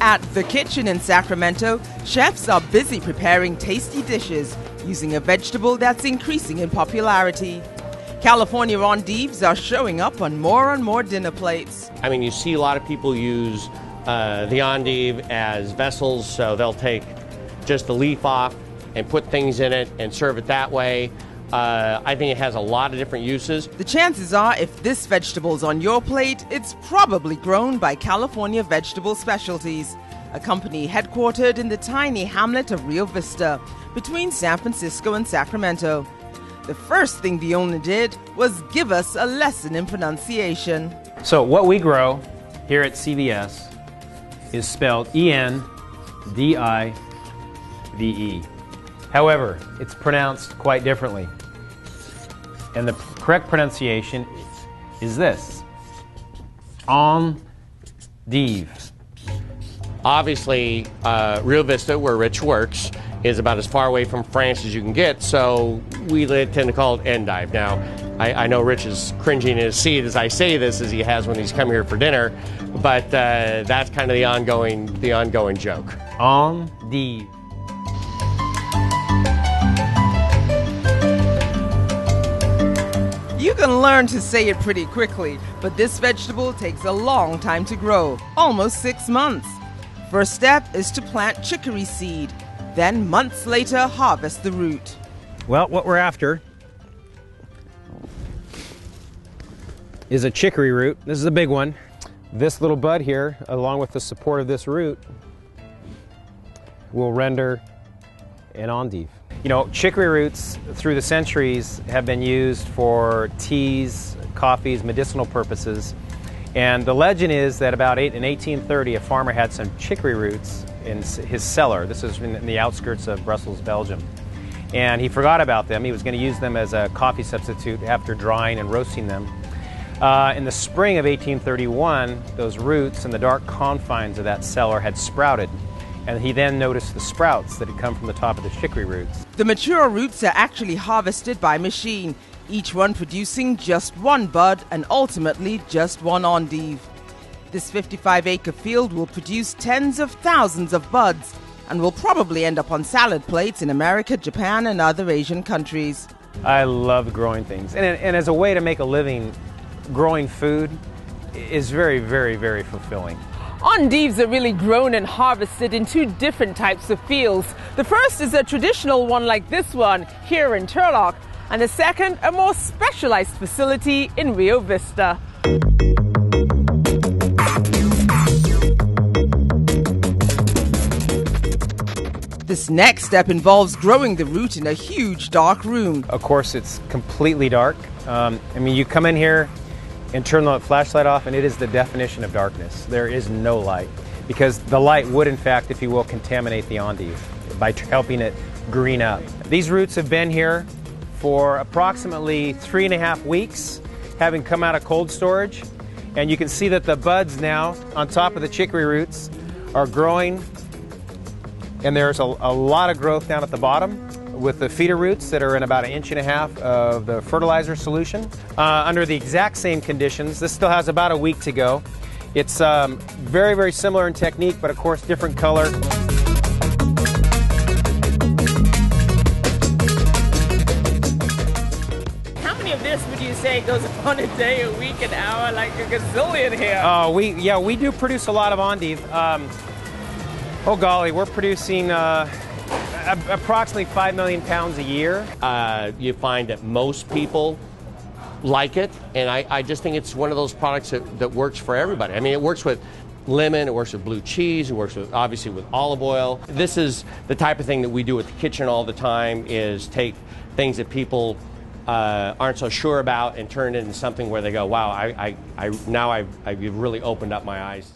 At The Kitchen in Sacramento, chefs are busy preparing tasty dishes using a vegetable that's increasing in popularity. California endives are showing up on more and more dinner plates. I mean, you see a lot of people use the endive as vessels, so they'll take just the leaf off and put things in it and serve it that way. I think it has a lot of different uses. The chances are, if this vegetable's on your plate, it's probably grown by California Vegetable Specialties, a company headquartered in the tiny hamlet of Rio Vista, between San Francisco and Sacramento. The first thing the owner did was give us a lesson in pronunciation. So what we grow here at CVS is spelled E-N-D-I-V-E. However, it's pronounced quite differently. And the correct pronunciation is this: endive. Obviously, Rio Vista, where Rich works, is about as far away from France as you can get, so we tend to call it endive. Now, I know Rich is cringing in his seat as I say this, as he has when he's come here for dinner, but that's kind of the ongoing joke. Endive. You can learn to say it pretty quickly, but this vegetable takes a long time to grow, almost 6 months. First step is to plant chicory seed, then months later harvest the root. Well, what we're after is a chicory root. This is a big one. This little bud here, along with the support of this root, will render an endive. You know, chicory roots through the centuries have been used for teas, coffees, medicinal purposes. And the legend is that in 1830, a farmer had some chicory roots in his cellar. This is in the outskirts of Brussels, Belgium. And he forgot about them. He was going to use them as a coffee substitute after drying and roasting them. In the spring of 1831, those roots in the dark confines of that cellar had sprouted. And he then noticed the sprouts that had come from the top of the chicory roots. The mature roots are actually harvested by machine, each one producing just one bud and ultimately just one endive. This 55-acre field will produce tens of thousands of buds and will probably end up on salad plates in America, Japan, and other Asian countries. I love growing things. And as a way to make a living, growing food is very, very, very fulfilling. Endives are really grown and harvested in two different types of fields. The first is a traditional one like this one here in Turlock, and the second, a more specialized facility in Rio Vista. This next step involves growing the root in a huge dark room. Of course, it's completely dark. You come in here and turn the flashlight off, and it is the definition of darkness. There is no light, because the light would, in fact, if you will, contaminate the endive by helping it green up. These roots have been here for approximately 3.5 weeks, having come out of cold storage, and you can see that the buds now on top of the chicory roots are growing, and there's a lot of growth down at the bottom with the feeder roots that are in about 1.5 inches of the fertilizer solution. Under the exact same conditions, this still has about a week to go. It's very, very similar in technique, but of course different color. How many of this would you say goes on a day, a week, an hour, like a gazillion here? We do produce a lot of endive. Oh golly, we're producing approximately 5 million pounds a year. You find that most people like it, and I just think it's one of those products that works for everybody. I mean, it works with lemon, it works with blue cheese, it works with, obviously, with olive oil. This is the type of thing that we do at the kitchen all the time, is take things that people aren't so sure about and turn it into something where they go, wow, I've really opened up my eyes.